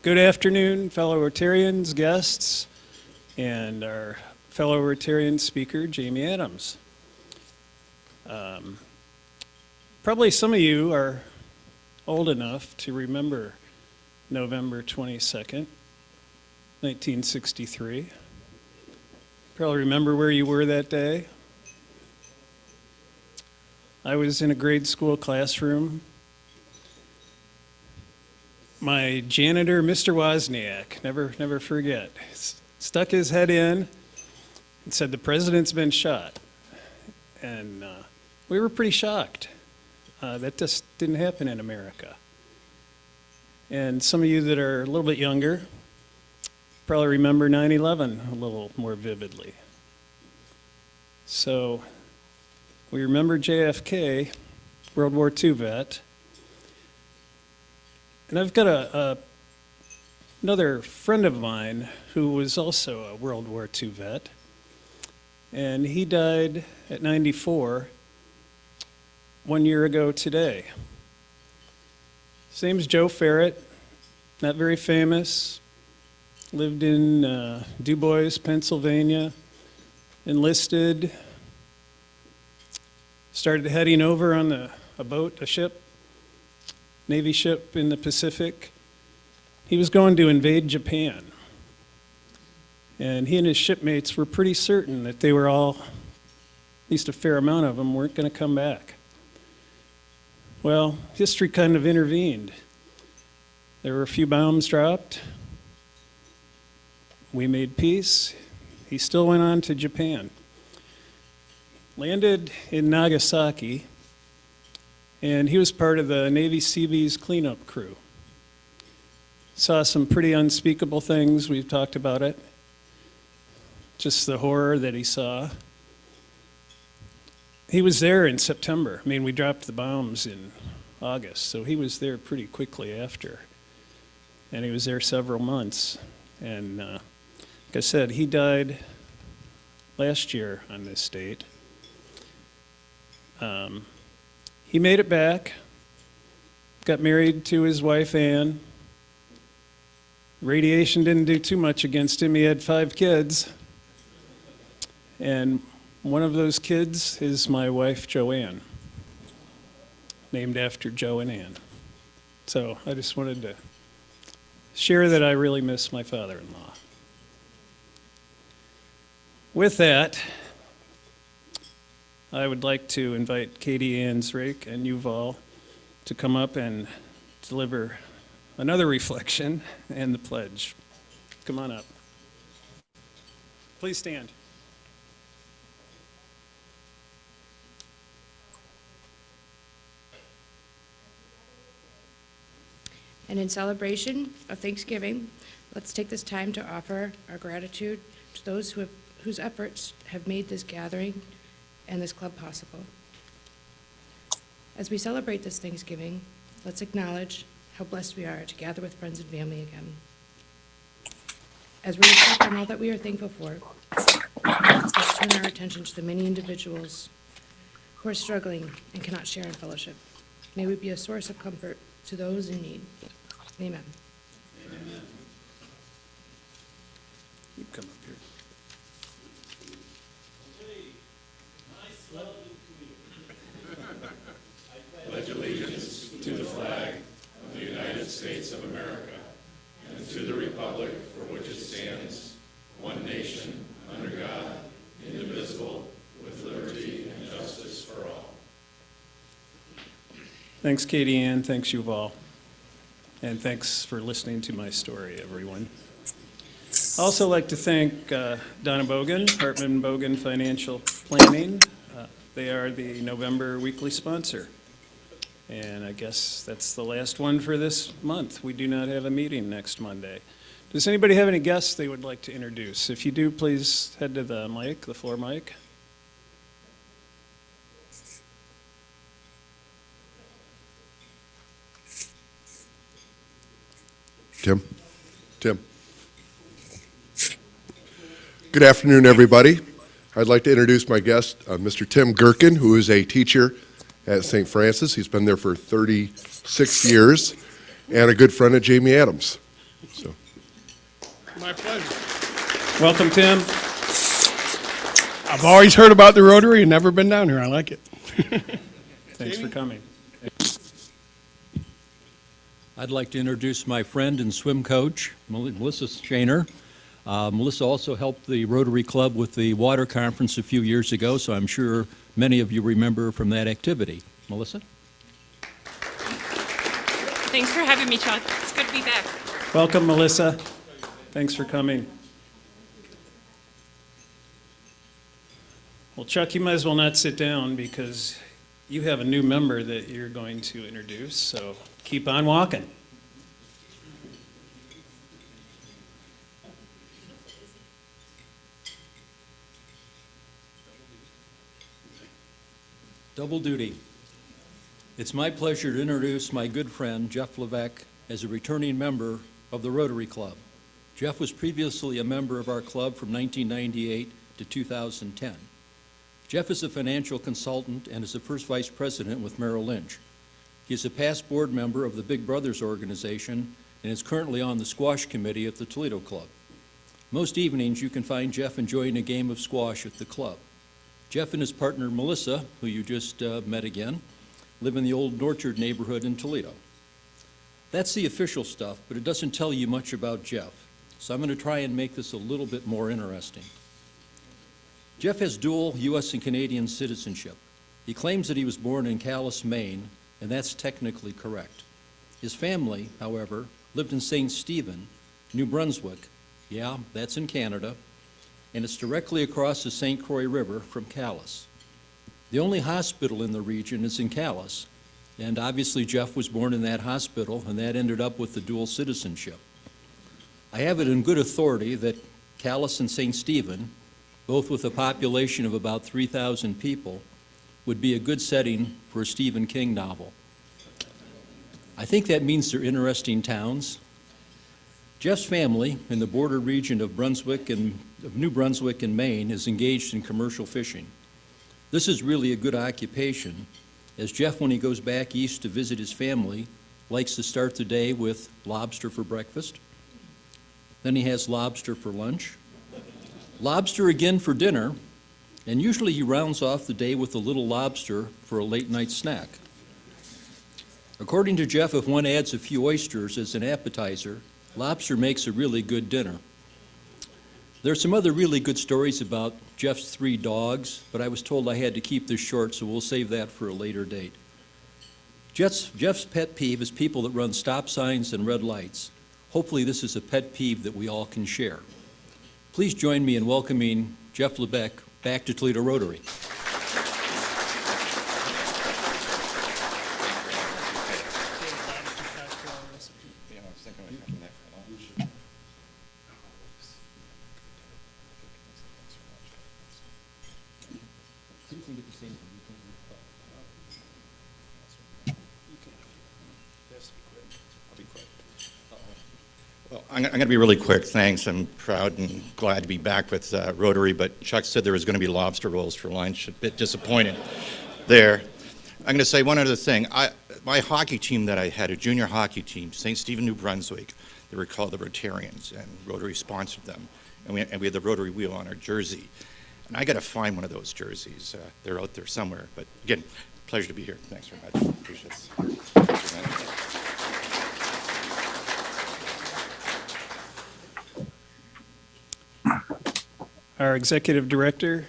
Good afternoon, fellow Rotarians, guests, and our fellow Rotarian speaker, Jamie Adams. Probably some of you are old enough to remember November 22nd, 1963. Probably remember where you were that day. I was in a grade school classroom. My janitor, Mr. Wozniak, never forget, stuck his head in and said, "The president's been shot." And we were pretty shocked. That just didn't happen in America. And some of you that are a little bit younger probably remember 9/11 a little more vividly. So we remember JFK, World War II vet. And I've got another friend of mine who was also a World War II vet. And he died at 94, 1 year ago today. His name's Joe Ferret, not very famous, lived in Du Bois, Pennsylvania, enlisted, started heading over on a ship, Navy ship in the Pacific. He was going to invade Japan. And he and his shipmates were pretty certain that they were all, at least a fair amount of them, weren't going to come back. Well, history kind of intervened. There were a few bombs dropped. We made peace. He still went on to Japan. Landed in Nagasaki, and he was part of the Navy Seabees cleanup crew. Saw some pretty unspeakable things. We've talked about it. Just the horror that he saw. He was there in September. I mean, we dropped the bombs in August, so he was there pretty quickly after. And he was there several months. And like I said, he died last year on this date. He made it back, got married to his wife, Ann. Radiation didn't do too much against him. He had 5 kids. And one of those kids is my wife, Joanne, named after Joe and Ann. So I just wanted to share that I really miss my father-in-law. With that, I would like to invite Katie Ann Zrake and Yuval to come up and deliver another reflection and the pledge. Come on up. Please stand. And in celebration of Thanksgiving, let's take this time to offer our gratitude to those whose efforts have made this gathering and this club possible. As we celebrate this Thanksgiving, let's acknowledge how blessed we are to gather with friends and family again. As we reflect on all that we are thankful for, let's turn our attention to the many individuals who are struggling and cannot share in fellowship. May we be a source of comfort to those in need. Amen. Amen. You come up here. Pledge allegiance to the flag of the United States of America and to the republic for which it stands, one nation, under God, indivisible, with liberty and justice for all. Thanks, Katie Ann. Thanks, Yuval. And thanks for listening to my story, everyone. I'd also like to thank Donna Bogan, Hartman Bogan Financial Planning. They are the November weekly sponsor. And I guess that's the last one for this month. We do not have a meeting next Monday. Does anybody have any guests they would like to introduce? If you do, please head to the mic, the floor mic. Tim. Good afternoon, everybody. I'd like to introduce my guest, Mr. Tim Gherkin, who is a teacher at St. Francis. He's been there for 36 years and a good friend of Jamie Adams. So, My pleasure. Welcome, Tim. I've always heard about the Rotary and never been down here. I like it. Thanks for coming. I'd like to introduce my friend and swim coach, Melissa Shaner. Melissa also helped the Rotary Club with the water conference a few years ago, so I'm sure many of you remember from that activity. Melissa? Thanks for having me, Chuck. It's good to be back. Welcome, Melissa. Thanks for coming. Well, Chuck, you might as well not sit down because you have a new member that you're going to introduce, so keep on walking. Double duty. It's my pleasure to introduce my good friend, Jeff Levesque, as a returning member of the Rotary Club. Jeff was previously a member of our club from 1998 to 2010. Jeff is a financial consultant and is the first vice president with Merrill Lynch. He is a past board member of the Big Brothers organization and is currently on the squash committee at the Toledo Club. Most evenings you can find Jeff enjoying a game of squash at the club. Jeff and his partner Melissa, who you just met again, live in the old Orchard neighborhood in Toledo. That's the official stuff, but it doesn't tell you much about Jeff, so I'm going to try and make this a little bit more interesting. Jeff has dual U.S. and Canadian citizenship. He claims that he was born in Calais, Maine, and that's technically correct. His family, however, lived in St. Stephen, New Brunswick. Yeah, that's in Canada, and it's directly across the St. Croix River from Calais. The only hospital in the region is in Calais, and obviously Jeff was born in that hospital, and that ended up with the dual citizenship. I have it in good authority that Calais and St. Stephen, both with a population of about 3,000 people, would be a good setting for a Stephen King novel. I think that means they're interesting towns. Jeff's family in the border region of New Brunswick and Maine is engaged in commercial fishing. This is really a good occupation, as Jeff, when he goes back east to visit his family, likes to start the day with lobster for breakfast. Then he has lobster for lunch, lobster again for dinner, and usually he rounds off the day with a little lobster for a late night snack. According to Jeff, if one adds a few oysters as an appetizer, lobster makes a really good dinner. There's some other really good stories about Jeff's 3 dogs, but I was told I had to keep this short, so we'll save that for a later date. Jeff's pet peeve is people that run stop signs and red lights. Hopefully this is a pet peeve that we all can share. Please join me in welcoming Jeff Levesque back to Toledo Rotary. Well, I'm going to be really quick, thanks. I'm proud and glad to be back with Rotary, but Chuck said there was going to be lobster rolls for lunch. A bit disappointed there. I'm going to say one other thing. My hockey team that I had, a junior hockey team, St. Stephen, New Brunswick, they were called the Rotarians, and Rotary sponsored them. And we had the Rotary wheel on our jersey. And I got to find one of those jerseys. They're out there somewhere. But again, pleasure to be here. Thanks very much. Appreciate it. Thanks very much. Our executive director,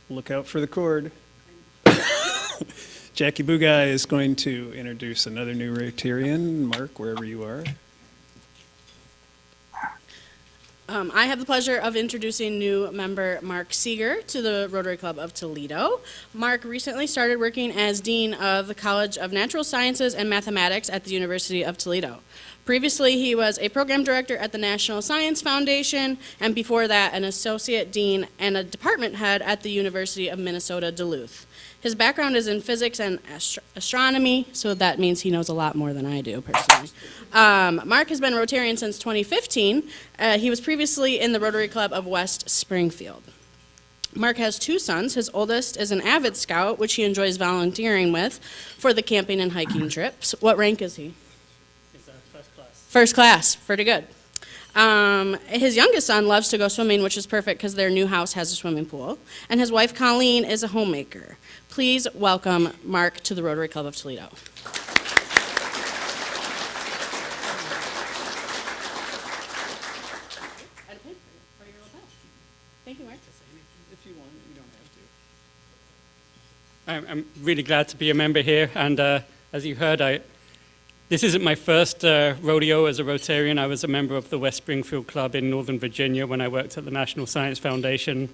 look out for the cord. Jackie Bugai is going to introduce another new Rotarian. Mark, wherever you are. I have the pleasure of introducing new member Mark Seeger to the Rotary Club of Toledo. Mark recently started working as Dean of the College of Natural Sciences and Mathematics at the University of Toledo. Previously, he was a program director at the National Science Foundation, and before that, an associate dean and a department head at the University of Minnesota, Duluth. His background is in physics and astronomy, so that means he knows a lot more than I do, personally. Mark has been Rotarian since 2015. He was previously in the Rotary Club of West Springfield. Mark has 2 sons. His oldest is an avid scout, which he enjoys volunteering with for the camping and hiking trips. What rank is he? He's first class. First class, pretty good. His youngest son loves to go swimming, which is perfect because their new house has a swimming pool. And his wife, Colleen, is a homemaker. Please welcome Mark to the Rotary Club of Toledo. Thank you, Mark. If you want, you don't have to. I'm really glad to be a member here, and as you heard, this isn't my first rodeo as a Rotarian. I was a member of the West Springfield Club in Northern Virginia when I worked at the National Science Foundation,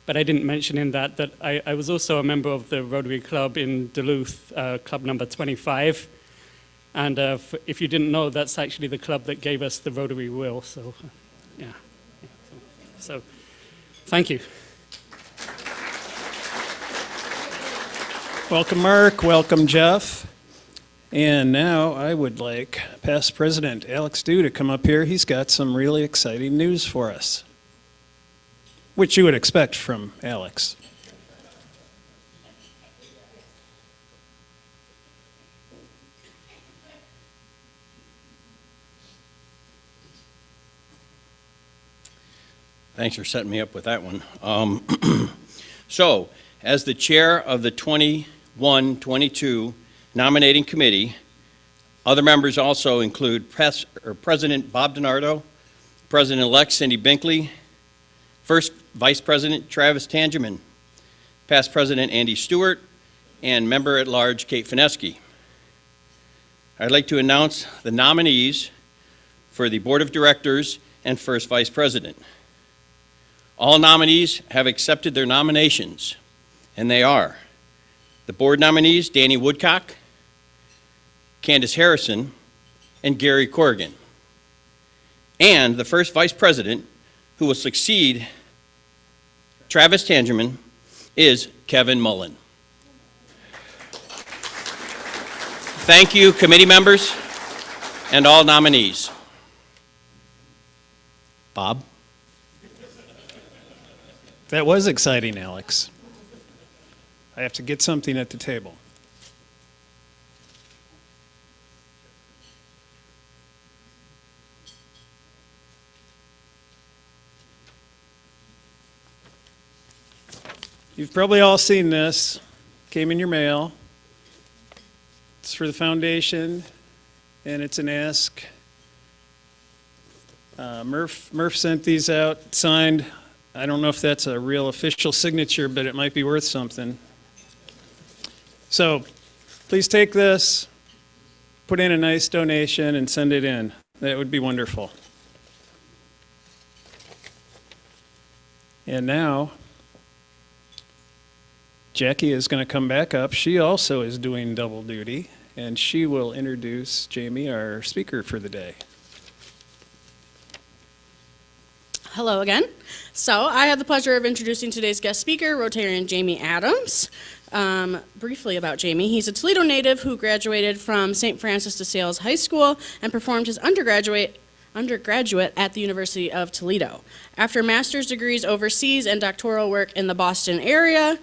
but I didn't mention in that I was also a member of the Rotary Club in Duluth, club number 25, and if you didn't know, that's actually the club that gave us the Rotary Wheel, so yeah. So thank you. Welcome, Mark. Welcome, Jeff. And now I would like past President Alex Dew to come up here. He's got some really exciting news for us, which you would expect from Alex. Thanks for setting me up with that one. So, as the chair of the 21-22 nominating committee, other members also include President Bob DiNardo, President-elect Cindy Binkley, First Vice President Travis Tangeman, past President Andy Stewart, and Member-at-Large Kate Fineski. I'd like to announce the nominees for the Board of Directors and First Vice President. All nominees have accepted their nominations, and they are the board nominees Danny Woodcock, Candace Harrison, and Gary Corrigan. And the first vice president, who will succeed Travis Tangeman, is Kevin Mullen. Thank you, committee members and all nominees. Bob? That was exciting, Alex. I have to get something at the table. You've probably all seen this. Came in your mail. It's for the foundation, and it's an ask. Murph sent these out, signed. I don't know if that's a real official signature, but it might be worth something. So please take this, put in a nice donation, and send it in. That would be wonderful. And now, Jackie is going to come back up. She also is doing double duty, and she will introduce Jamie, our speaker for the day. Hello again. So I have the pleasure of introducing today's guest speaker, Rotarian Jamie Adams. Briefly about Jamie, he's a Toledo native who graduated from St. Francis de Sales High School and performed his undergraduate at the University of Toledo. After master's degrees overseas and doctoral work in the Boston area,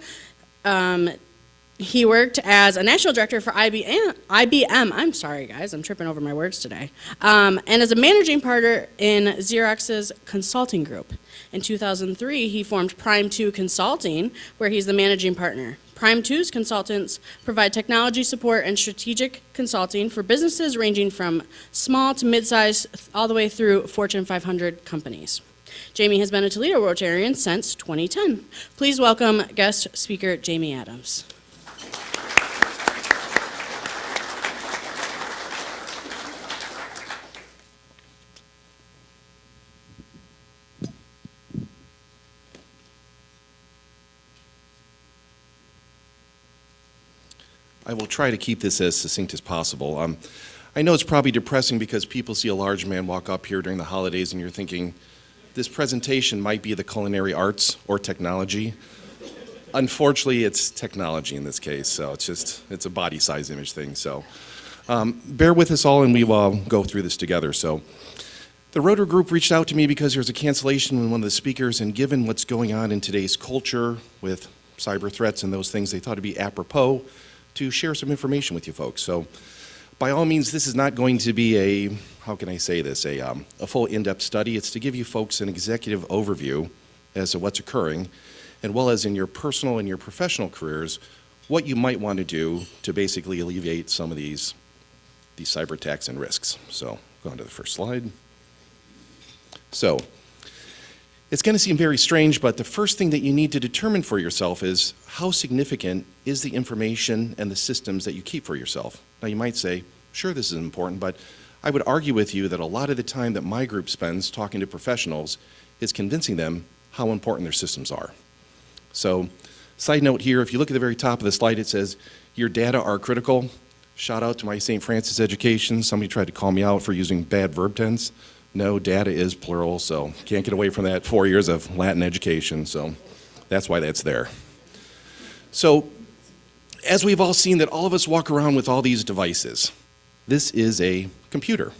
he worked as a national director for IBM. I'm sorry, guys, I'm tripping over my words today. And as a managing partner in Xerox's consulting group. In 2003, he formed PRIME2 Consulting, where he's the managing partner. PRIME2's consultants provide technology support and strategic consulting for businesses ranging from small to mid-size, all the way through Fortune 500 companies. Jamie has been a Toledo Rotarian since 2010. Please welcome guest speaker Jamie Adams. I will try to keep this as succinct as possible. I know it's probably depressing because people see a large man walk up here during the holidays and you're thinking, this presentation might be the culinary arts or technology. Unfortunately, it's technology in this case, so it's a body size image thing. So bear with us all and we will go through this together. So the Rotary group reached out to me because there's a cancellation in one of the speakers, and given what's going on in today's culture with cyber threats and those things, they thought it'd be apropos to share some information with you folks. So by all means, this is not going to be a how can I say this, a full in-depth study. It's to give you folks an executive overview as to what's occurring, as well as in your personal and your professional careers, what you might want to do to basically alleviate some of these cyber attacks and risks. So go on to the first slide. So it's going to seem very strange, but the first thing that you need to determine for yourself is how significant is the information and the systems that you keep for yourself. Now you might say, sure, this is important, but I would argue with you that a lot of the time that my group spends talking to professionals is convincing them how important their systems are. So, side note here, if you look at the very top of the slide, it says, your data are critical. Shout out to my St. Francis education. Somebody tried to call me out for using bad verb tense. No, data is plural, so can't get away from that 4 years of Latin education, so that's why that's there. So, as we've all seen that all of us walk around with all these devices, this is a computer.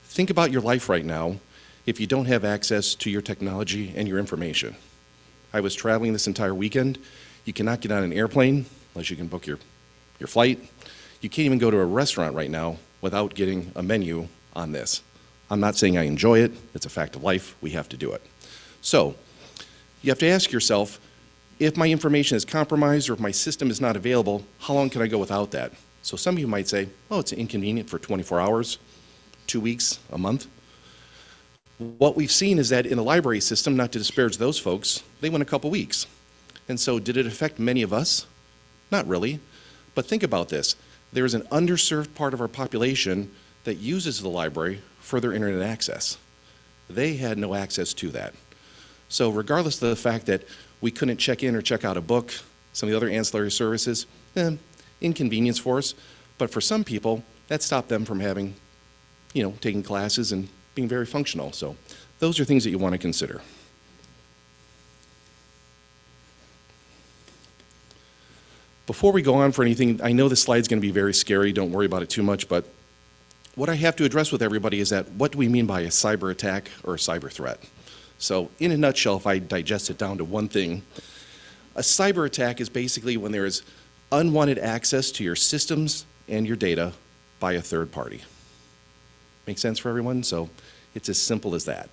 Think about your life right now if you don't have access to your technology and your information. I was traveling this entire weekend. You cannot get on an airplane unless you can book your flight. You can't even go to a restaurant right now without getting a menu on this. I'm not saying I enjoy it. It's a fact of life. We have to do it. So you have to ask yourself, if my information is compromised or if my system is not available, how long can I go without that? So some of you might say, oh, it's inconvenient for 24 hours, 2 weeks, a month. What we've seen is that in the library system, not to disparage those folks, they went a couple weeks. And so did it affect many of us? Not really. But think about this. There is an underserved part of our population that uses the library for their internet access. They had no access to that. So regardless of the fact that we couldn't check in or check out a book, some of the other ancillary services, inconvenience for us. But for some people, that stopped them from having, taking classes and being very functional. So those are things that you want to consider. Before we go on for anything, I know this slide's going to be very scary. Don't worry about it too much. But what I have to address with everybody is that what do we mean by a cyber attack or a cyber threat? So in a nutshell, if I digest it down to one thing, a cyber attack is basically when there is unwanted access to your systems and your data by a third party. Make sense for everyone? So it's as simple as that.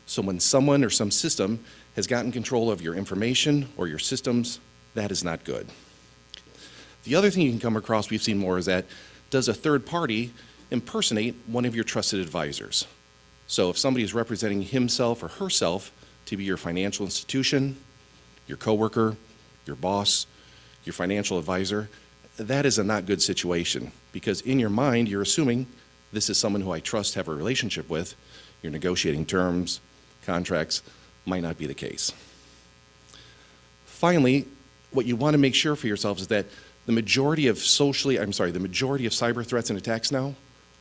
So when someone or some system has gotten control of your information or your systems, that is not good. The other thing you can come across, we've seen more, is that does a third party impersonate one of your trusted advisors? So if somebody is representing himself or herself to be your financial institution, your coworker, your boss, your financial advisor, that is a not good situation, because in your mind you're assuming this is someone who I trust, have a relationship with. You're negotiating terms, contracts, might not be the case. Finally, what you want to make sure for yourselves is that the majority of cyber threats and attacks now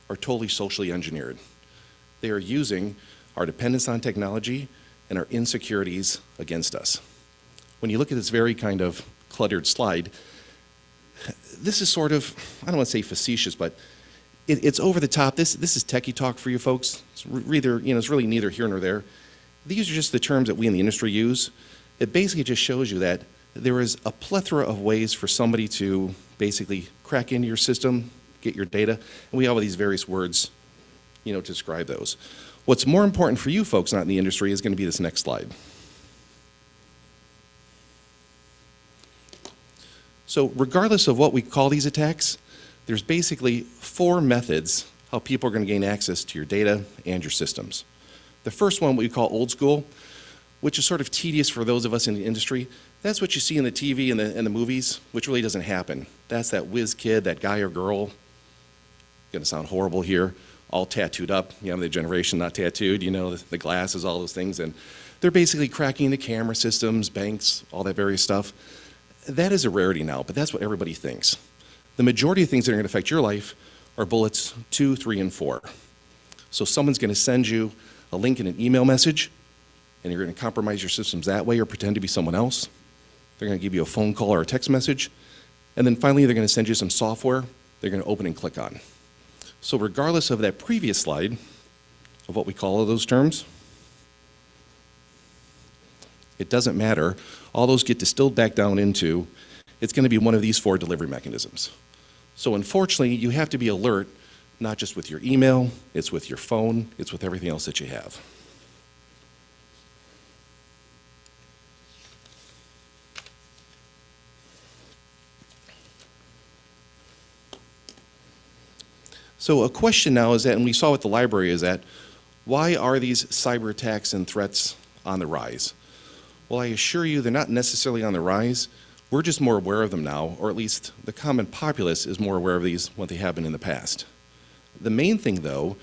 are totally socially engineered. They are using our dependence on technology and our insecurities against us. When you look at this very kind of cluttered slide, this is sort of, I don't want to say facetious, but it's over the top. This is techie talk for you folks. It's really neither here nor there. These are just the terms that we in the industry use. It basically just shows you that there is a plethora of ways for somebody to basically crack into your system, get your data, and we have all these various words, to describe those. What's more important for you folks not in the industry is going to be this next slide. So regardless of what we call these attacks, there's basically 4 methods how people are going to gain access to your data and your systems. The first one, what we call old school, which is sort of tedious for those of us in the industry. That's what you see in the TV and the movies, which really doesn't happen. That's that whiz kid, that guy or girl, gonna sound horrible here, all tattooed up, the generation not tattooed, the glasses, all those things, and they're basically cracking the camera systems, banks, all that various stuff. That is a rarity now, but that's what everybody thinks. The majority of things that are gonna affect your life are bullets 2, 3, and 4. So someone's gonna send you a link in an email message, and you're going to compromise your systems that way or pretend to be someone else. They're going to give you a phone call or a text message. And then finally, they're going to send you some software they're going to open and click on. So regardless of that previous slide, of what we call all those terms, it doesn't matter. All those get distilled back down into, it's going to be one of these 4 delivery mechanisms. So unfortunately, you have to be alert not just with your email, it's with your phone, it's with everything else that you have. So a question now is that, and we saw at the library, is that why are these cyber attacks and threats on the rise? Well, I assure you they're not necessarily on the rise. We're just more aware of them now, or at least the common populace is more aware of these than what they have been in the past. The main thing, though,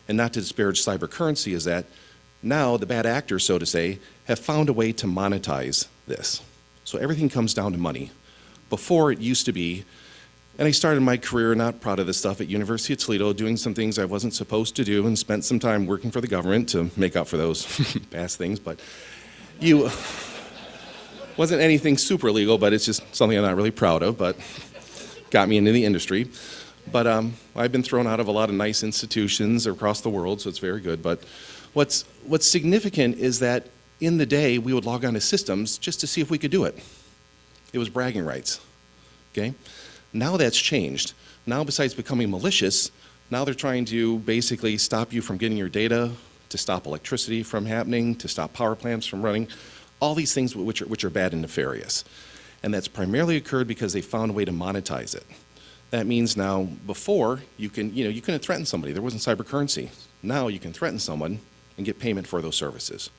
and not to disparage cyber currency, is that now the bad actors, so to say, have found a way to monetize this. So everything comes down to money. Before, it used to be, and I started my career, not proud of this stuff, at University of Toledo, doing some things I wasn't supposed to do and spent some time working for the government to make up for those past things. But wasn't anything super illegal, but it's just something I'm not really proud of, but got me into the industry. But I've been thrown out of a lot of nice institutions across the world, so it's very good. But what's significant is that in the day, we would log on to systems just to see if we could do it. It was bragging rights, okay? Now that's changed. Now, besides becoming malicious, now they're trying to basically stop you from getting your data, to stop electricity from happening, to stop power plants from running, all these things which are bad and nefarious. And that's primarily occurred because they found a way to monetize it. That means now, before, you couldn't threaten somebody. There wasn't cyber currency. Now you can threaten someone and get payment for those services.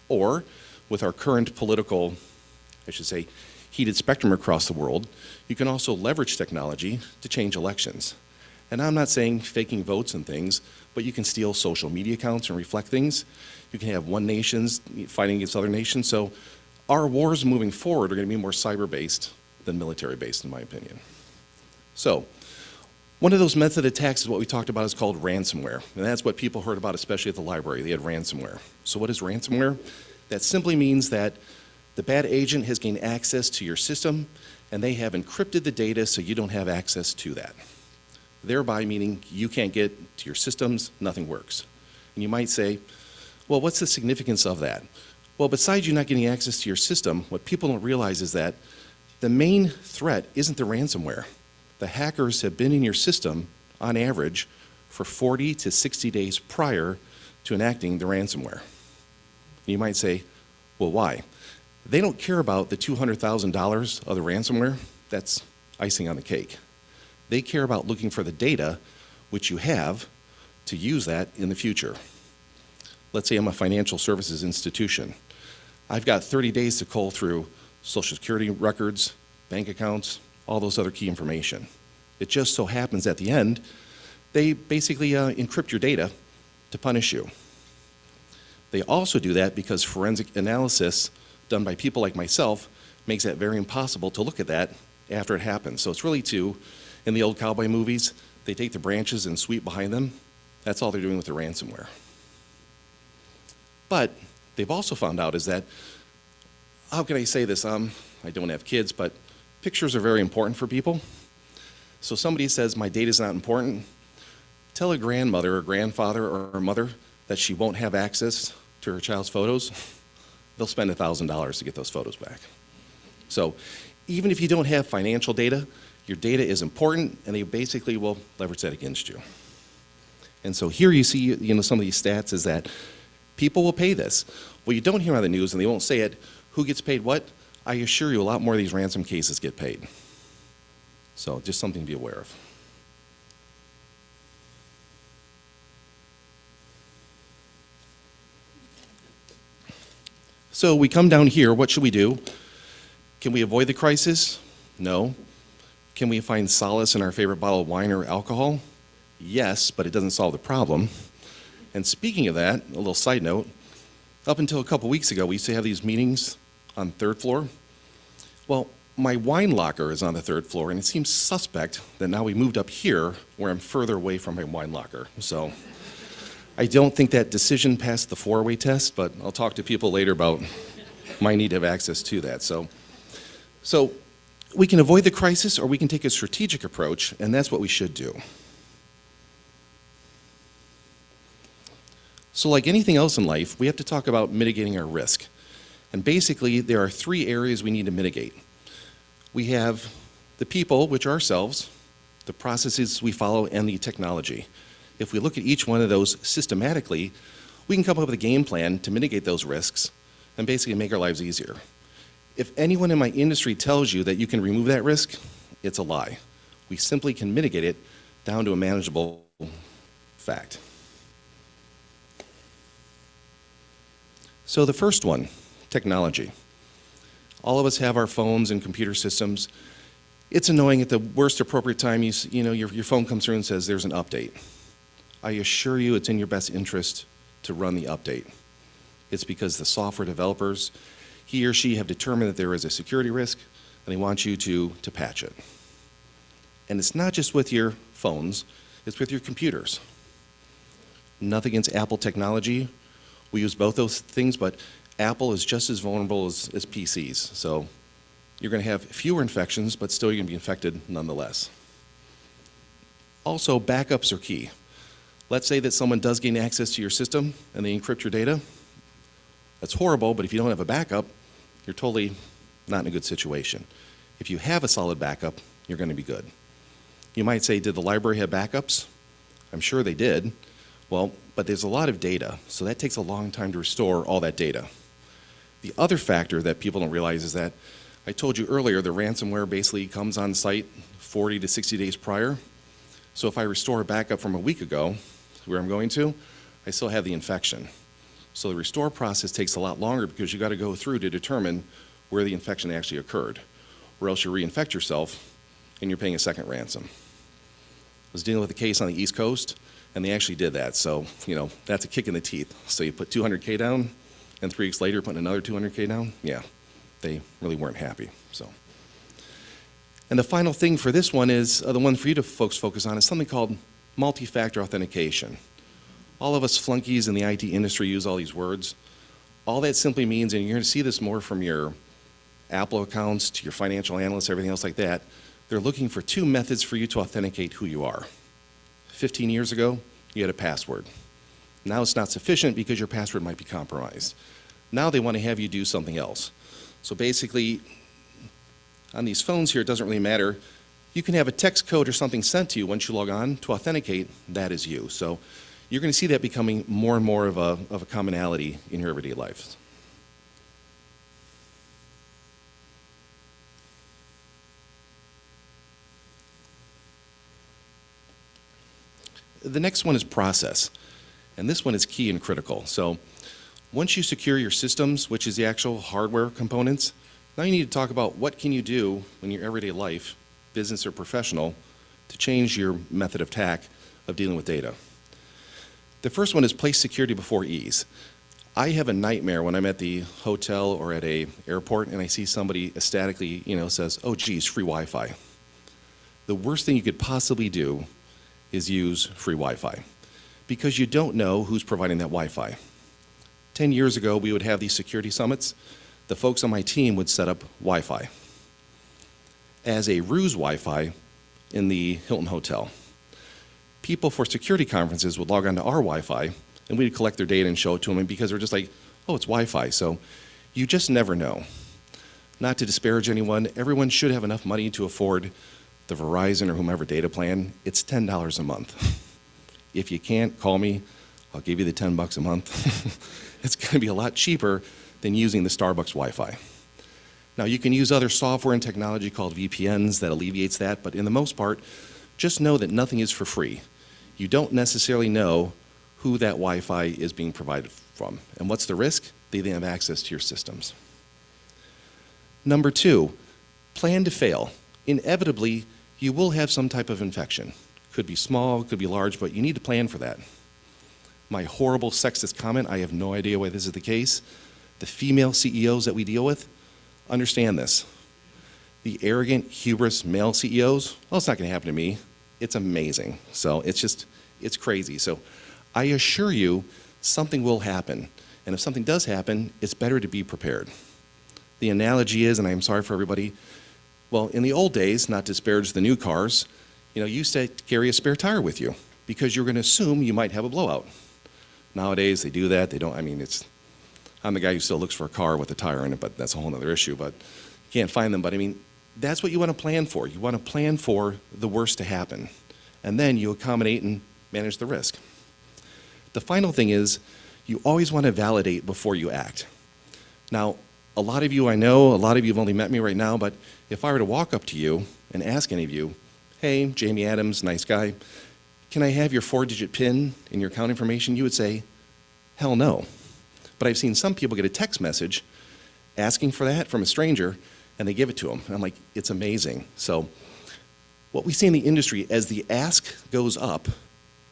Or, with our current political, I should say, heated spectrum across the world, you can also leverage technology to change elections. And I'm not saying faking votes and things, but you can steal social media accounts and reflect things. You can have one nation fighting against other nations. So our wars moving forward are going to be more cyber-based than military-based, in my opinion. So one of those method attacks is what we talked about is called ransomware. And that's what people heard about, especially at the library. They had ransomware. So what is ransomware? That simply means that the bad agent has gained access to your system, and they have encrypted the data so you don't have access to that. Thereby meaning you can't get to your systems, nothing works. And you might say, well, what's the significance of that? Well, besides you not getting access to your system, what people don't realize is that the main threat isn't the ransomware. The hackers have been in your system, on average, for 40 to 60 days prior to enacting the ransomware. And you might say, well, why? They don't care about the $200,000 of the ransomware. That's icing on the cake. They care about looking for the data which you have to use that in the future. Let's say I'm a financial services institution. I've got 30 days to cull through Social Security records, bank accounts, all those other key information. It just so happens at the end, they basically encrypt your data to punish you. They also do that because forensic analysis done by people like myself makes that very impossible to look at that after it happens. So it's really in the old cowboy movies, they take the branches and sweep behind them. That's all they're doing with the ransomware. But they've also found out is that, how can I say this? I don't have kids, but pictures are very important for people. So somebody says my data's not important, tell a grandmother or grandfather or a mother that she won't have access to her child's photos. They'll spend $1,000 to get those photos back. So even if you don't have financial data, your data is important, and they basically will leverage that against you. And so here you see, some of these stats is that people will pay this. What you don't hear on the news, and they won't say it, who gets paid what? I assure you a lot more of these ransom cases get paid. So just something to be aware of. So we come down here, what should we do? Can we avoid the crisis? No. Can we find solace in our favorite bottle of wine or alcohol? Yes, but it doesn't solve the problem. And speaking of that, a little side note, up until a couple weeks ago, we used to have these meetings on the third floor. Well, my wine locker is on the third floor, and it seems suspect that now we moved up here where I'm further away from my wine locker. So I don't think that decision passed the four-way test, but I'll talk to people later about my need to have access to that. So we can avoid the crisis, or we can take a strategic approach, and that's what we should do. So like anything else in life, we have to talk about mitigating our risk. And basically, there are three areas we need to mitigate. We have the people, which are ourselves, the processes we follow, and the technology. If we look at each one of those systematically, we can come up with a game plan to mitigate those risks and basically make our lives easier. If anyone in my industry tells you that you can remove that risk, it's a lie. We simply can mitigate it down to a manageable fact. So the first one, technology. All of us have our phones and computer systems. It's annoying at the worst appropriate time, your phone comes through and says there's an update. I assure you it's in your best interest to run the update. It's because the software developers, he or she have determined that there is a security risk and they want you to patch it. And it's not just with your phones, it's with your computers. Nothing against Apple technology. We use both those things, but Apple is just as vulnerable as PCs. So you're going to have fewer infections, but still you're going to be infected nonetheless. Also, backups are key. Let's say that someone does gain access to your system and they encrypt your data. That's horrible, but if you don't have a backup, you're totally not in a good situation. If you have a solid backup, you're going to be good. You might say, did the library have backups? I'm sure they did. Well, but there's a lot of data, so that takes a long time to restore all that data. The other factor that people don't realize is that I told you earlier, the ransomware basically comes on site 40 to 60 days prior. So if I restore a backup from a week ago, where I'm going to, I still have the infection. So the restore process takes a lot longer because you got to go through to determine where the infection actually occurred, or else you reinfect yourself and you're paying a second ransom. I was dealing with a case on the East Coast, and they actually did that. So, that's a kick in the teeth. So you put $200K down, and 3 weeks later, you're putting another $200K down. Yeah, they really weren't happy. So, and the final thing for this one is, the one for you to folks focus on is something called multi-factor authentication. All of us flunkies in the IT industry use all these words. All that simply means, and you're going to see this more from your Apple accounts to your financial analysts, everything else like that, they're looking for 2 methods for you to authenticate who you are. 15 years ago, you had a password. Now it's not sufficient because your password might be compromised. Now they want to have you do something else. So basically, on these phones here, it doesn't really matter. You can have a text code or something sent to you once you log on to authenticate that is you. So you're going to see that becoming more and more of a commonality in your everyday life. The next one is process, and this one is key and critical. So once you secure your systems, which is the actual hardware components, now you need to talk about what can you do in your everyday life, business or professional, to change your method of attack of dealing with data. The first one is place security before ease. I have a nightmare when I'm at the hotel or at an airport and I see somebody ecstatically, says, oh geez, free Wi-Fi. The worst thing you could possibly do is use free Wi-Fi because you don't know who's providing that Wi-Fi. 10 years ago, we would have these security summits. The folks on my team would set up Wi-Fi as a ruse Wi-Fi in the Hilton Hotel. People for security conferences would log onto our Wi-Fi and we'd collect their data and show it to them because they're just like, oh, it's Wi-Fi. So you just never know. Not to disparage anyone, everyone should have enough money to afford the Verizon or whomever data plan. It's $10 a month. If you can't, call me. I'll give you the $10 a month. It's going to be a lot cheaper than using the Starbucks Wi-Fi. Now you can use other software and technology called VPNs that alleviates that, but in the most part, just know that nothing is for free. You don't necessarily know who that Wi-Fi is being provided from. And what's the risk? They then have access to your systems. Number 2, plan to fail. Inevitably, you will have some type of infection. Could be small, could be large, but you need to plan for that. My horrible sexist comment, I have no idea why this is the case. The female CEOs that we deal with understand this. The arrogant, hubris male CEOs, well, it's not going to happen to me. It's amazing. So it's crazy. So I assure you, something will happen. And if something does happen, it's better to be prepared. The analogy is, and I'm sorry for everybody, well, in the old days, not to disparage the new cars, you used to carry a spare tire with you because you're going to assume you might have a blowout. Nowadays, they do that. They don't, I'm the guy who still looks for a car with a tire in it, but that's a whole other issue. But you can't find them. But that's what you want to plan for. You want to plan for the worst to happen, and then you accommodate and manage the risk. The final thing is you always want to validate before you act. Now, a lot of you I know, a lot of you have only met me right now, but if I were to walk up to you and ask any of you, hey, Jamie Adams, nice guy, can I have your 4-digit PIN and your account information? You would say, hell no. But I've seen some people get a text message asking for that from a stranger, and they give it to them. And I'm like, it's amazing. So what we see in the industry, as the ask goes up,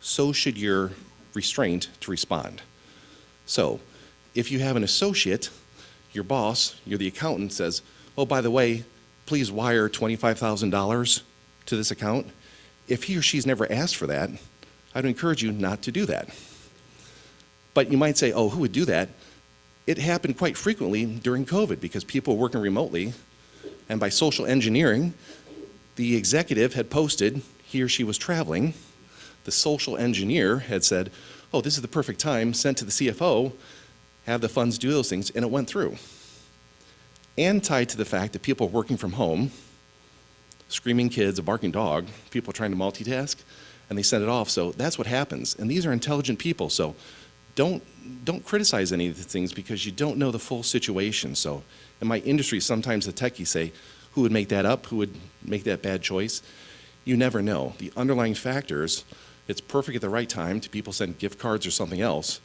so should your restraint to respond. So if you have an associate, your boss, you're the accountant, says, oh, by the way, please wire $25,000 to this account. If he or she's never asked for that, I'd encourage you not to do that. But you might say, oh, who would do that? It happened quite frequently during COVID because people were working remotely, and by social engineering, the executive had posted he or she was traveling. The social engineer had said, oh, this is the perfect time, sent to the CFO, have the funds do those things, and it went through. And tied to the fact that people are working from home, screaming kids, a barking dog, people trying to multitask, and they send it off. So that's what happens. And these are intelligent people, so don't criticize any of the things because you don't know the full situation. So in my industry, sometimes the techies say, who would make that up? Who would make that bad choice? You never know. The underlying factors, it's perfect at the right time to people send gift cards or something else.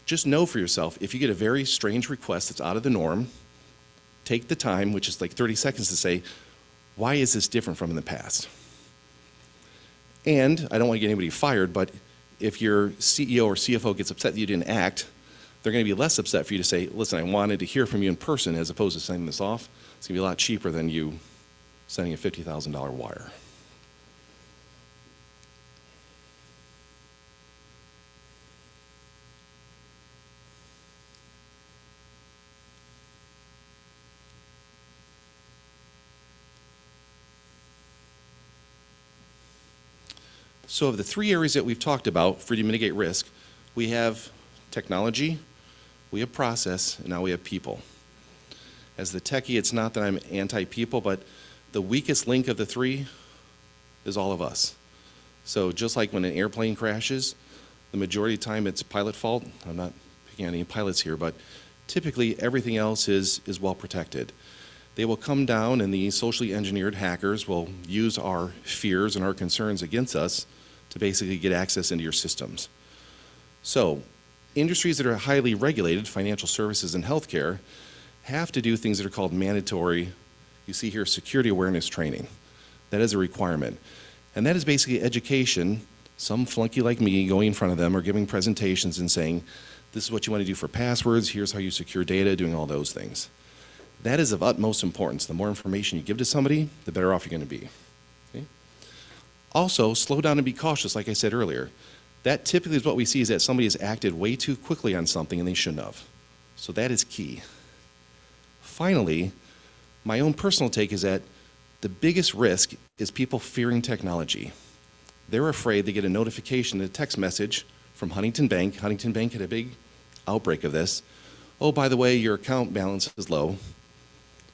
Just know for yourself, if you get a very strange request that's out of the norm, take the time, which is like 30 seconds, to say, why is this different from in the past? And I don't want to get anybody fired, but if your CEO or CFO gets upset that you didn't act, they're going to be less upset for you to say, listen, I wanted to hear from you in person as opposed to sending this off. It's going to be a lot cheaper than you sending a $50,000 wire. So of the 3 areas that we've talked about for you to mitigate risk, we have technology, we have process, and now we have people. As the techie, it's not that I'm anti-people, but the weakest link of the 3 is all of us. So just like when an airplane crashes, the majority of the time it's pilot fault. I'm not picking on any pilots here, but typically everything else is well protected. They will come down and the socially engineered hackers will use our fears and our concerns against us to basically get access into your systems. So industries that are highly regulated, financial services and healthcare, have to do things that are called mandatory, you see here, security awareness training. That is a requirement. And that is basically education, some flunky like me going in front of them or giving presentations and saying, this is what you want to do for passwords, here's how you secure data, doing all those things. That is of utmost importance. The more information you give to somebody, the better off you're going to be. Okay? Also, slow down and be cautious, like I said earlier. That typically is what we see, is that somebody has acted way too quickly on something and they shouldn't have. So that is key. Finally, my own personal take is that the biggest risk is people fearing technology. They're afraid they get a notification, a text message from Huntington Bank. Huntington Bank had a big outbreak of this. Oh, by the way, your account balance is low.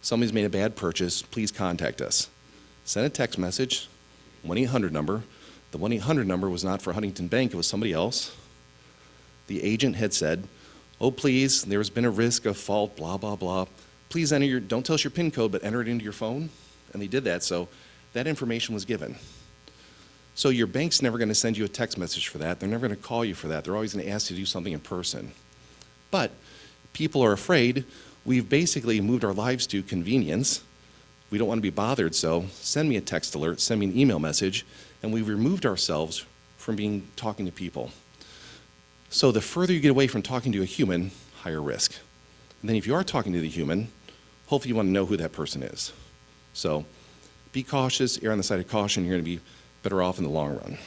Somebody's made a bad purchase, please contact us. Send a text message, 1-800 number. The 1-800 number was not for Huntington Bank, it was somebody else. The agent had said, oh please, there's been a risk of fault, blah, blah, blah. Please enter don't tell us your PIN code, but enter it into your phone. And they did that, so that information was given. So your bank's never going to send you a text message for that. They're never going to call you for that. They're always going to ask you to do something in person. But people are afraid. We've basically moved our lives to convenience. We don't want to be bothered, so send me a text alert, send me an email message, and we've removed ourselves from talking to people. So the further you get away from talking to a human, higher risk. And then if you are talking to the human, hopefully you want to know who that person is. So be cautious, err on the side of caution, you're going to be better off in the long run.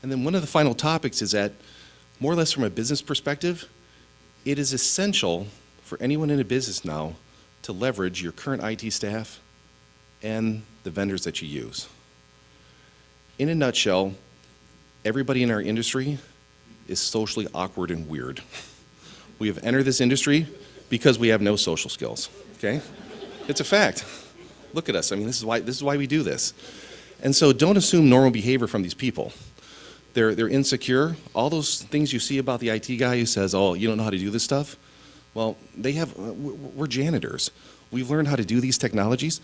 And then one of the final topics is that, more or less from a business perspective, it is essential for anyone in a business now to leverage your current IT staff and the vendors that you use. In a nutshell, everybody in our industry is socially awkward and weird. We have entered this industry because we have no social skills, okay? It's a fact. Look at us. I mean, this is why we do this. And so don't assume normal behavior from these people. They're insecure. All those things you see about the IT guy who says, oh, you don't know how to do this stuff? Well, we're janitors. We've learned how to do these technologies.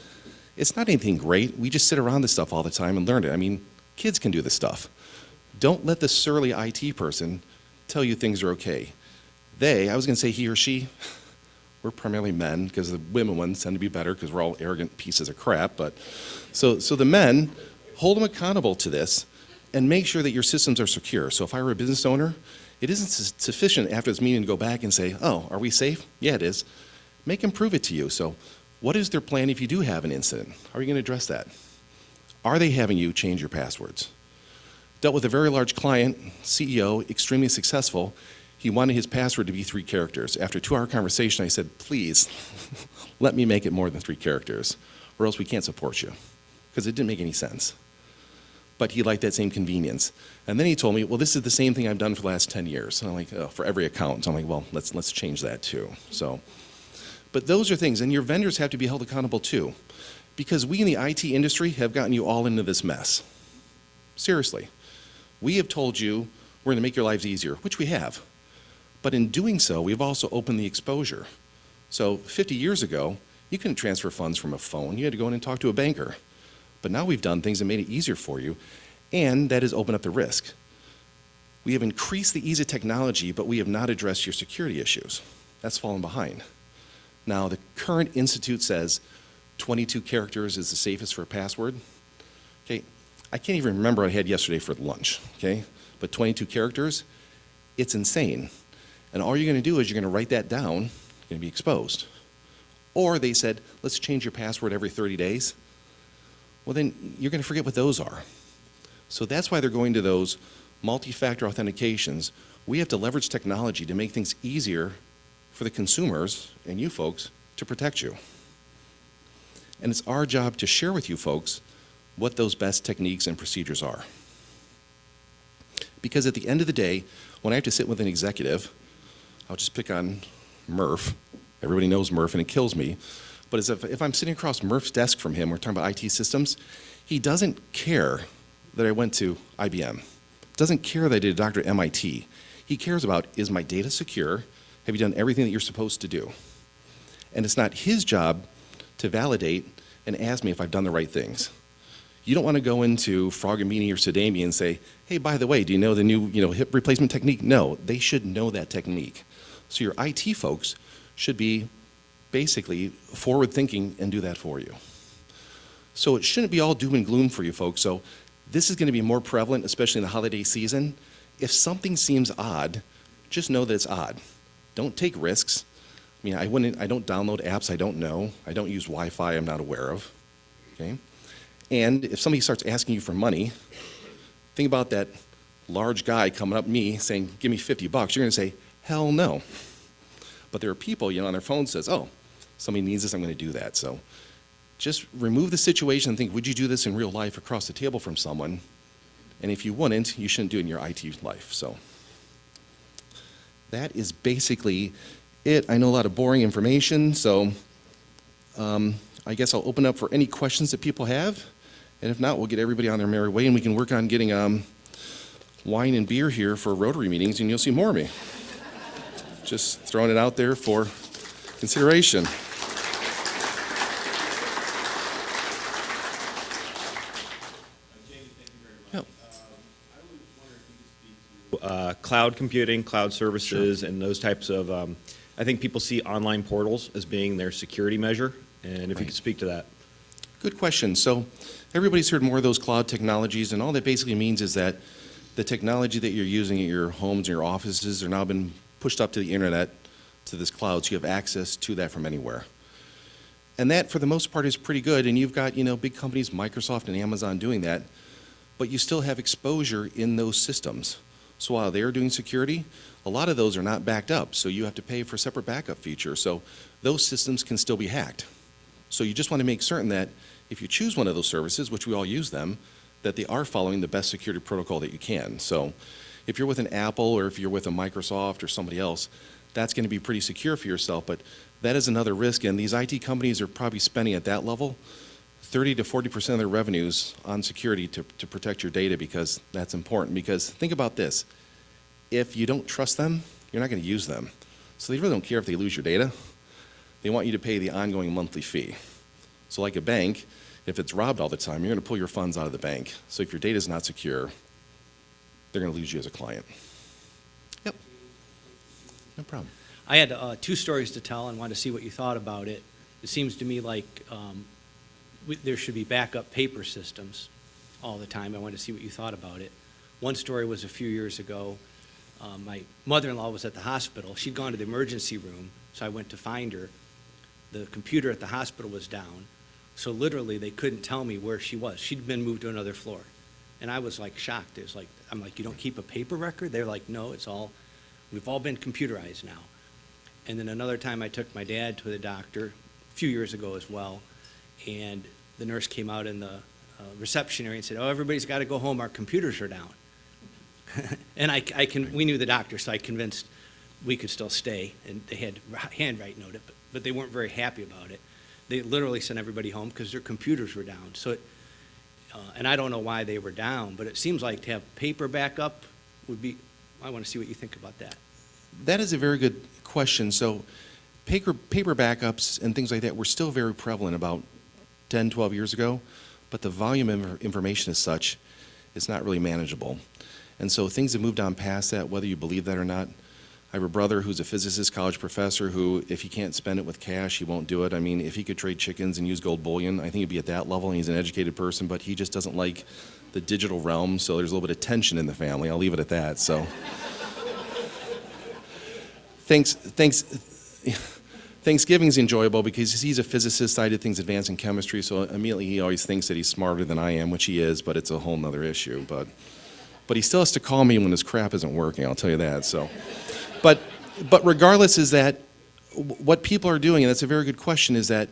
It's not anything great. We just sit around this stuff all the time and learn it. I mean, kids can do this stuff. Don't let the surly IT person tell you things are okay. I was going to say he or she, we're primarily men because the women ones tend to be better because we're all arrogant pieces of crap. But so the men, hold them accountable to this and make sure that your systems are secure. So if I were a business owner, it isn't sufficient after this meeting to go back and say, oh, are we safe? Yeah, it is. Make them prove it to you. So what is their plan if you do have an incident? How are you going to address that? Are they having you change your passwords? Dealt with a very large client, CEO, extremely successful. He wanted his password to be 3 characters. After a 2-hour conversation, I said, please, let me make it more than 3 characters, or else we can't support you, because it didn't make any sense. But he liked that same convenience. And then he told me, well, this is the same thing I've done for the last 10 years. And I'm like, oh, for every account. So I'm like, well, let's change that too. So, but those are things, and your vendors have to be held accountable too, because we in the IT industry have gotten you all into this mess. Seriously. We have told you we're going to make your lives easier, which we have. But in doing so, we've also opened the exposure. So 50 years ago, you couldn't transfer funds from a phone. You had to go in and talk to a banker. But now we've done things that made it easier for you, and that has opened up the risk. We have increased the ease of technology, but we have not addressed your security issues. That's fallen behind. Now, the current institute says 22 characters is the safest for a password. Okay, I can't even remember what I had yesterday for lunch, okay? But 22 characters, it's insane. And all you're going to do is you're going to write that down, you're going to be exposed. Or they said, let's change your password every 30 days. Well, then you're going to forget what those are. So that's why they're going to those multi-factor authentications. We have to leverage technology to make things easier for the consumers and you folks to protect you. And it's our job to share with you folks what those best techniques and procedures are. Because at the end of the day, when I have to sit with an executive, I'll just pick on Murph. Everybody knows Murph and it kills me. But as if I'm sitting across Murph's desk from him, we're talking about IT systems, he doesn't care that I went to IBM. Doesn't care that I did a doctorate at MIT. He cares about, is my data secure? Have you done everything that you're supposed to do? And it's not his job to validate and ask me if I've done the right things. You don't want to go into Frogomini or Sodami and say, hey, by the way, do you know the new hip replacement technique? No, they should know that technique. So your IT folks should be basically forward thinking and do that for you. So it shouldn't be all doom and gloom for you folks. So this is going to be more prevalent, especially in the holiday season. If something seems odd, just know that it's odd. Don't take risks. I mean, I don't download apps I don't know. I don't use Wi-Fi I'm not aware of. Okay? And if somebody starts asking you for money, think about that large guy coming up to me saying, give me 50 bucks. You're going to say, hell no. But there are people, on their phone says, oh, somebody needs this, I'm going to do that. So just remove the situation and think, would you do this in real life across the table from someone? And if you wouldn't, you shouldn't do it in your IT life. So that is basically it. I know a lot of boring information, so I guess I'll open up for any questions that people have. And if not, we'll get everybody on their merry way, and we can work on getting wine and beer here for Rotary meetings, and you'll see more of me. Just throwing it out there for consideration. Cloud computing, cloud services, and those types of, I think people see online portals as being their security measure, and if you could speak to that. Good question. So everybody's heard more of those cloud technologies, and all that basically means is that the technology that you're using at your homes and your offices are now been pushed up to the internet, to this cloud, so you have access to that from anywhere. And that, for the most part, is pretty good, and you've got, big companies, Microsoft and Amazon doing that, but you still have exposure in those systems. So while they're doing security, a lot of those are not backed up, so you have to pay for a separate backup feature. So those systems can still be hacked. So you just want to make certain that if you choose one of those services, which we all use them, that they are following the best security protocol that you can. So if you're with an Apple or if you're with a Microsoft or somebody else, that's going to be pretty secure for yourself, but that is another risk, and these IT companies are probably spending at that level 30 to 40% of their revenues on security to protect your data, because that's important. Because think about this, if you don't trust them, you're not going to use them. So they really don't care if they lose your data. They want you to pay the ongoing monthly fee. So like a bank, if it's robbed all the time, you're going to pull your funds out of the bank. So if your data is not secure, they're going to lose you as a client. Yep, no problem. I had 2 stories to tell and wanted to see what you thought about it. It seems to me like there should be backup paper systems all the time. I wanted to see what you thought about it. One story was a few years ago. My mother-in-law was at the hospital. She'd gone to the emergency room, so I went to find her. The computer at the hospital was down, so literally they couldn't tell me where she was. She'd been moved to another floor. And I was like shocked. I'm like, you don't keep a paper record? They're like, no, we've all been computerized now. And then another time I took my dad to the doctor, a few years ago as well, and the nurse came out in the reception area and said, oh, everybody's got to go home, our computers are down. And we knew the doctor, so I convinced we could still stay, and they had handwrite note it, but they weren't very happy about it. They literally sent everybody home because their computers were down. So, and I don't know why they were down, but it seems like to have paper backup would be, I want to see what you think about that. That is a very good question. So paper backups and things like that were still very prevalent about 10, 12 years ago, but the volume of information as such is not really manageable. And so things have moved on past that, whether you believe that or not. I have a brother who's a physicist, college professor, who, if he can't spend it with cash, he won't do it. I mean, if he could trade chickens and use gold bullion, I think he'd be at that level, and he's an educated person, but he just doesn't like the digital realm, so there's a little bit of tension in the family. I'll leave it at that, so. Thanksgiving's enjoyable because he's a physicist. I did things advanced in chemistry, so immediately he always thinks that he's smarter than I am, which he is, but it's a whole nother issue. But he still has to call me when his crap isn't working, I'll tell you that. So, but regardless, is that what people are doing, and that's a very good question, is that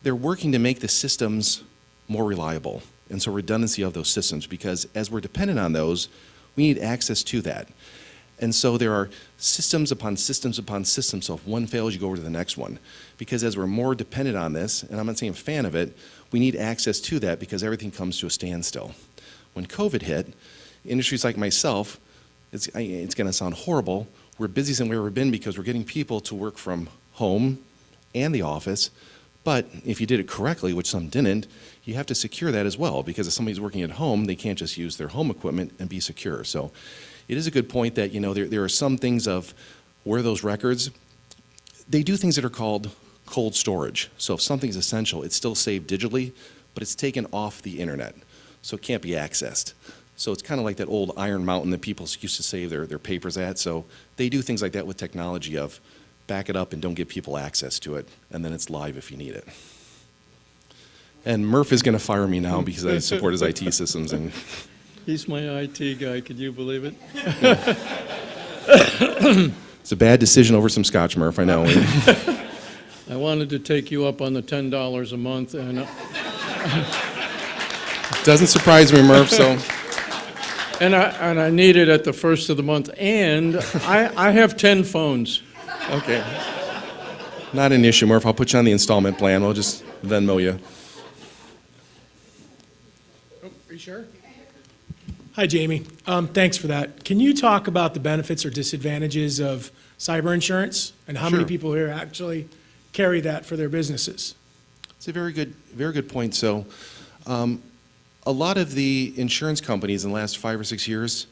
they're working to make the systems more reliable. And so redundancy of those systems, because as we're dependent on those, we need access to that. And so there are systems upon systems upon systems, so if one fails, you go over to the next one. Because as we're more dependent on this, and I'm not saying I'm a fan of it, we need access to that because everything comes to a standstill. When COVID hit, industries like myself, it's going to sound horrible, we're busier than we've ever been because we're getting people to work from home and the office. But if you did it correctly, which some didn't, you have to secure that as well, because if somebody's working at home, they can't just use their home equipment and be secure. So it is a good point that, you know, there are some things of where those records, they do things that are called cold storage. So if something's essential, it's still saved digitally, but it's taken off the internet, so it can't be accessed. So it's kind of like that old Iron Mountain that people used to save their papers at. So they do things like that with technology of back it up and don't give people access to it, and then it's live if you need it. And Murph is going to fire me now because I support his IT systems. And He's my IT guy, can you believe it? it's a bad decision over some scotch, Murph, I know. I wanted to take you up on the $10 a month, and doesn't surprise me, Murph, so. And I need it at the first of the month, and I have 10 phones. Okay. Not an issue, Murph. I'll put you on the installment plan. We'll just Venmo you. Oh, are you sure? Hi, Jamie. Thanks for that. Can you talk about the benefits or disadvantages of cyber insurance and how many people here actually carry that for their businesses? It's a very good point. So, a lot of the insurance companies in the last 5 or 6 years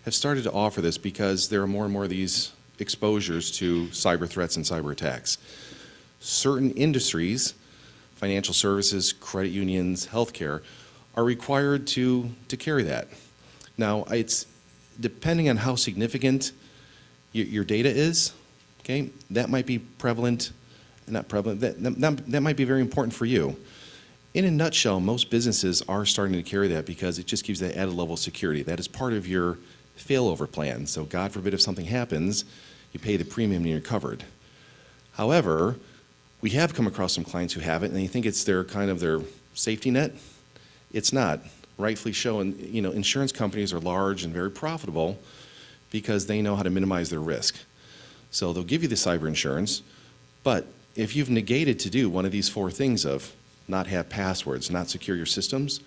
have started to offer this because there are more and more of these exposures to cyber threats and cyber attacks. Certain industries, financial services, credit unions, healthcare, are required to carry that. Now, it's depending on how significant your data is, okay, that might be prevalent, not prevalent, that might be very important for you. In a nutshell, most businesses are starting to carry that because it just gives that added level of security. That is part of your failover plan. So God forbid if something happens, you pay the premium and you're covered. However, we have come across some clients who have it and they think it's their kind of their safety net. It's not, rightfully so. And you know, insurance companies are large and very profitable because they know how to minimize their risk. So they'll give you the cyber insurance, but if you've negated to do one of these 4 things of not have passwords, not secure your systems,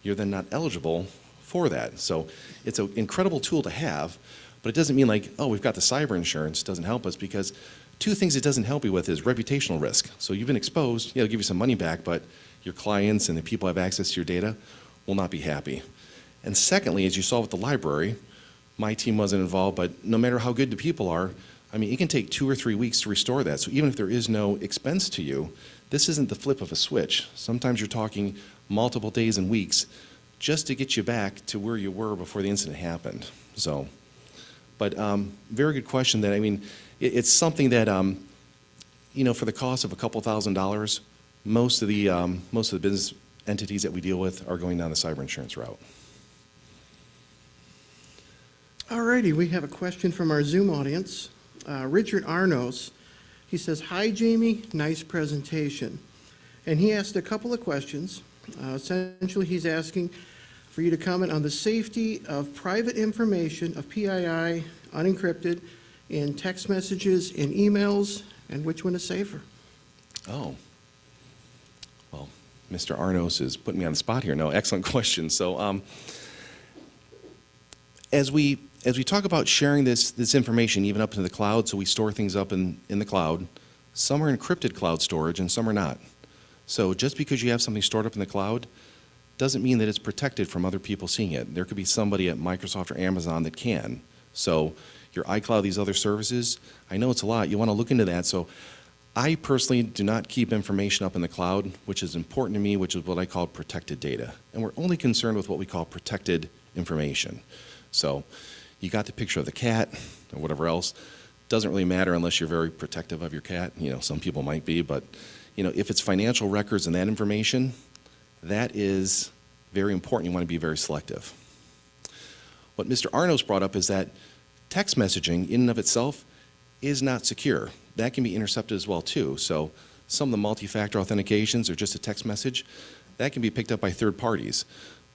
you're then not eligible for that. So it's an incredible tool to have, but it doesn't mean like, oh, we've got the cyber insurance, doesn't help us, because 2 things it doesn't help you with is reputational risk. So you've been exposed, yeah, it'll give you some money back, but your clients and the people who have access to your data will not be happy. And secondly, as you saw with the library, my team wasn't involved, but no matter how good the people are, I mean, it can take 2 or 3 weeks to restore that. So even if there is no expense to you, this isn't the flip of a switch. Sometimes you're talking multiple days and weeks just to get you back to where you were before the incident happened. So, but very good question. That, I mean, it's something that, you know, for the cost of a couple $1,000s, most of the business entities that we deal with are going down the cyber insurance route. All righty, we have a question from our Zoom audience. Richard Arnos, he says, "Hi, Jamie, nice presentation." And he asked a couple of questions. Essentially, he's asking for you to comment on the safety of private information of PII unencrypted in text messages, in emails, and which one is safer? Oh. Well, Mr. Arnos is putting me on the spot here. No, excellent question. So as we talk about sharing this information even up into the cloud, so we store things up in the cloud, some are encrypted cloud storage and some are not. So just because you have something stored up in the cloud doesn't mean that it's protected from other people seeing it. There could be somebody at Microsoft or Amazon that can. So your iCloud, these other services, I know it's a lot. You want to look into that. So I personally do not keep information up in the cloud, which is important to me, which is what I call protected data. And we're only concerned with what we call protected information. So you got the picture of the cat or whatever else. Doesn't really matter unless you're very protective of your cat. You know, some people might be, but you know, if it's financial records and that information, that is very important. You want to be very selective. What Mr. Arnos brought up is that text messaging in and of itself is not secure. That can be intercepted as well too. So some of the multi-factor authentications or just a text message, that can be picked up by third parties.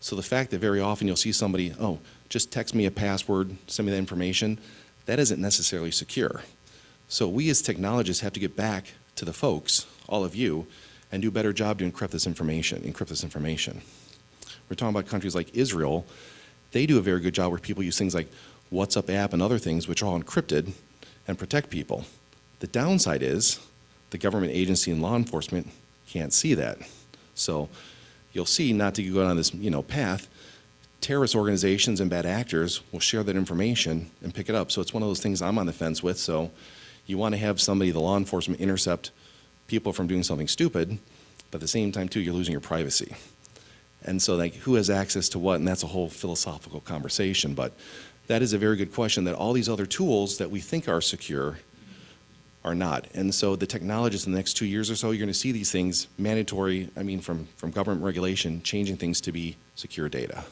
So the fact that very often you'll see somebody, oh, just text me a password, send me that information, that isn't necessarily secure. So we as technologists have to get back to the folks, all of you, and do a better job to encrypt this information. We're talking about countries like Israel. They do a very good job where people use things like WhatsApp app and other things which are all encrypted and protect people. The downside is the government agency and law enforcement can't see that. So you'll see, not to go down this path, terrorist organizations and bad actors will share that information and pick it up. So it's one of those things I'm on the fence with. So you want to have somebody, the law enforcement, intercept people from doing something stupid, but at the same time too, you're losing your privacy. And so like, who has access to what? And that's a whole philosophical conversation, but that is a very good question, that all these other tools that we think are secure are not. And so the technologists in the next 2 years or so, you're going to see these things mandatory, from government regulation, changing things to be secure data.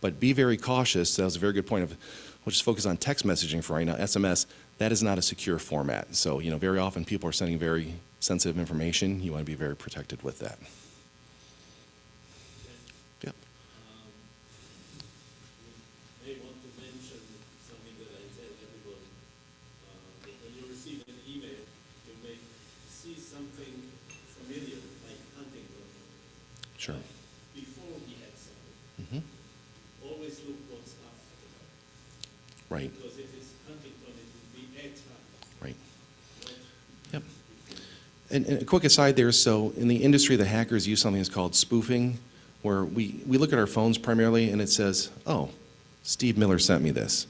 But be very cautious. That was a very good point. We'll just focus on text messaging for right now. SMS, that is not a secure format. So, very often people are sending very sensitive information. You want to be very protected with that. Yep. I want to mention something that I tell everyone. When you receive an email, you may see something familiar, like Huntington. Sure. Before we had something. Always look what's after. Right. Because if it's Huntington, it would be X-Huntington. Right. Yep. And a quick aside there, so in the industry, the hackers use something that's called spoofing, where we look at our phones primarily and it says, oh, Steve Miller sent me this.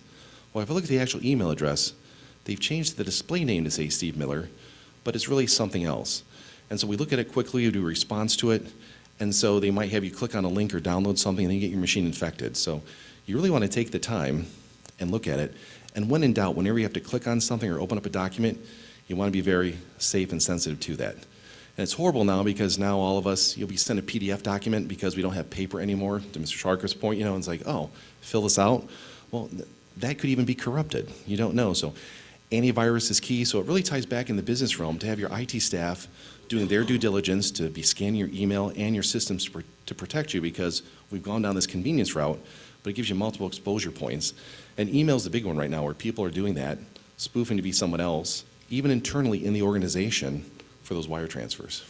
Well, if I look at the actual email address, they've changed the display name to say Steve Miller, but it's really something else. And so we look at it quickly, we do a response to it, and so they might have you click on a link or download something and then you get your machine infected. So you really want to take the time and look at it. And when in doubt, whenever you have to click on something or open up a document, you want to be very safe and sensitive to that. And it's horrible now because now all of us, you'll be sent a PDF document because we don't have paper anymore, to Mr. Sharker's point, and it's like, oh, fill this out. Well, that could even be corrupted. You don't know. So antivirus is key. So it really ties back in the business realm to have your IT staff doing their due diligence to be scanning your email and your systems to protect you, because we've gone down this convenience route, but it gives you multiple exposure points. And email is the big one right now where people are doing that. spoofing to be someone else, even internally in the organization for those wire transfers.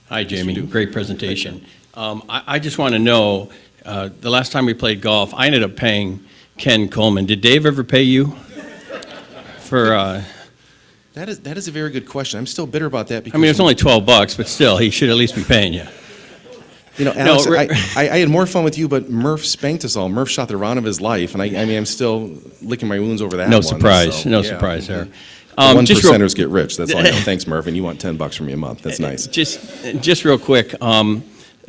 Hi, Jamie. Great presentation. I just want to know, the last time we played golf, I ended up paying Ken Coleman. Did Dave ever pay you for? That is a very good question. I'm still bitter about that because I mean, it's only $12, but still, he should at least be paying you. You know, Alex, I had more fun with you, but Murph spanked us all. Murph shot the round of his life, and I mean, I'm still licking my wounds over that. No one, surprise. so, No yeah. surprise there. The 1%ers get rich. That's all I know. Thanks, Murph. And you want $10 from me a month. That's nice. Just real quick.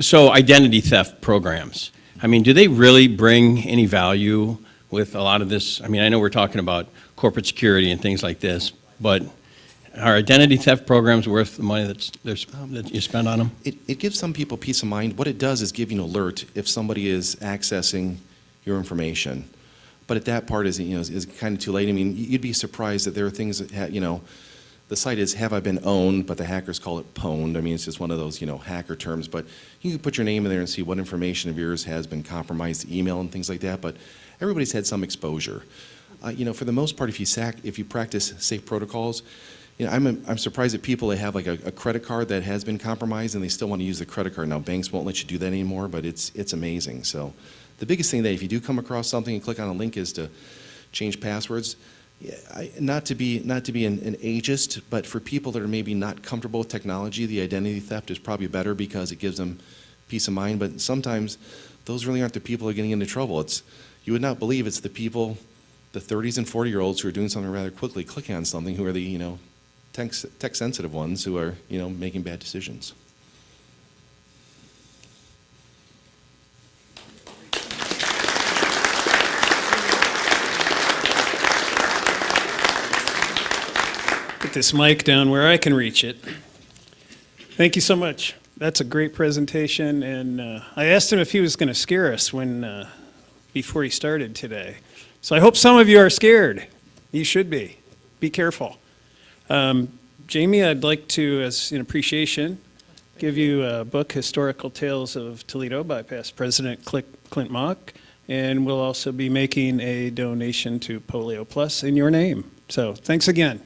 So identity theft programs. I mean, do they really bring any value with a lot of this? I mean, I know we're talking about corporate security and things like this, but are identity theft programs worth the money that you spend on them? It gives some people peace of mind. What it does is give you an alert if somebody is accessing your information. But at that part is kind of too late. I mean, you'd be surprised that there are things that, the site is have I been owned, but the hackers call it pwned. I mean, it's just one of those, hacker terms. But you can put your name in there and see what information of yours has been compromised, email and things like that. But everybody's had some exposure. For the most part, if you practice safe protocols, I'm surprised at people that have like a credit card that has been compromised and they still want to use the credit card. Now, banks won't let you do that anymore, but it's amazing. So the biggest thing that if you do come across something and click on a link is to change passwords. Not to be an ageist, but for people that are maybe not comfortable with technology, the identity theft is probably better because it gives them peace of mind. But sometimes those really aren't the people who are getting into trouble. You would not believe it's the people, the 30s and 40-year-olds who are doing something rather quickly, clicking on something, who are the tech-sensitive ones who are making bad decisions. Put this mic down where I can reach it. Thank you so much. That's a great presentation, and I asked him if he was going to scare us before he started today. So I hope some of you are scared. You should be. Be careful. Jamie, I'd like to, as an appreciation, give you a book, Historical Tales of Toledo by past President Clint Mock, and we'll also be making a donation to Polio Plus in your name. So thanks again.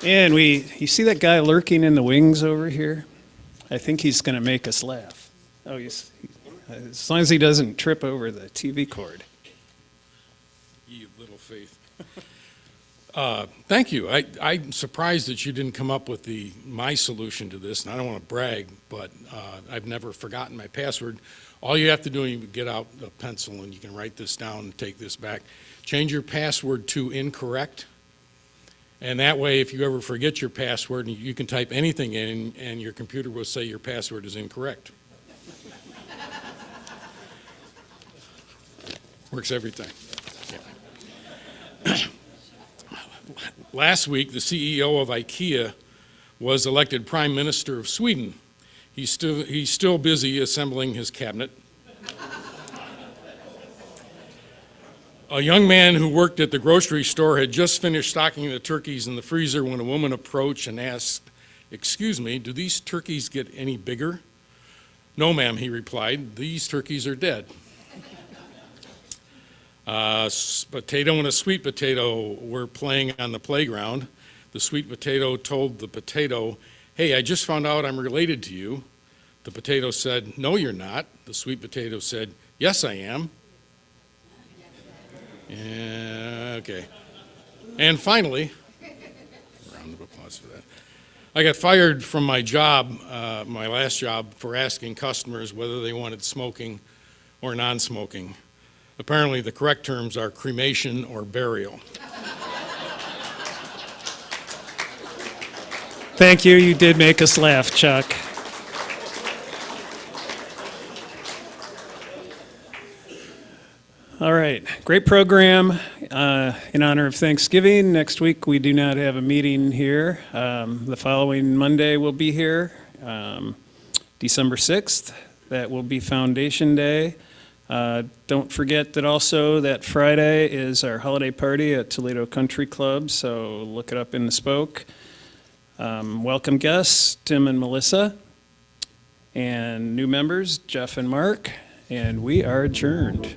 And you see that guy lurking in the wings over here? I think he's going to make us laugh. Oh, as long as he doesn't trip over the TV cord. Ye of little faith. Thank you. I'm surprised that you didn't come up with my solution to this, and I don't want to brag, but I've never forgotten my password. All you have to do is you get out a pencil and you can write this down and take this back. Change your password to incorrect. And that way, if you ever forget your password, you can type anything in and your computer will say your password is incorrect. Works every time. Yeah. Last week, the CEO of IKEA was elected Prime Minister of Sweden. He's still busy assembling his cabinet. A young man who worked at the grocery store had just finished stocking the turkeys in the freezer when a woman approached and asked, "Excuse me, do these turkeys get any bigger?" "No, ma'am," he replied, "these turkeys are dead." A potato and a sweet potato were playing on the playground. The sweet potato told the potato, "Hey, I just found out I'm related to you." The potato said, "No, you're not." The sweet potato said, "Yes, I am." Yeah, okay. And finally, round of applause for that. I got fired from my job, my last job, for asking customers whether they wanted smoking or non-smoking. Apparently, the correct terms are cremation or burial. Thank you. You did make us laugh, Chuck. All right, great program in honor of Thanksgiving. Next week, we do not have a meeting here. The following Monday, we'll be here, December 6th. That will be Foundation Day. Don't forget that also that Friday is our holiday party at Toledo Country Club, so look it up in the Spoke. Welcome guests, Tim and Melissa, and new members, Jeff and Mark. and we are adjourned.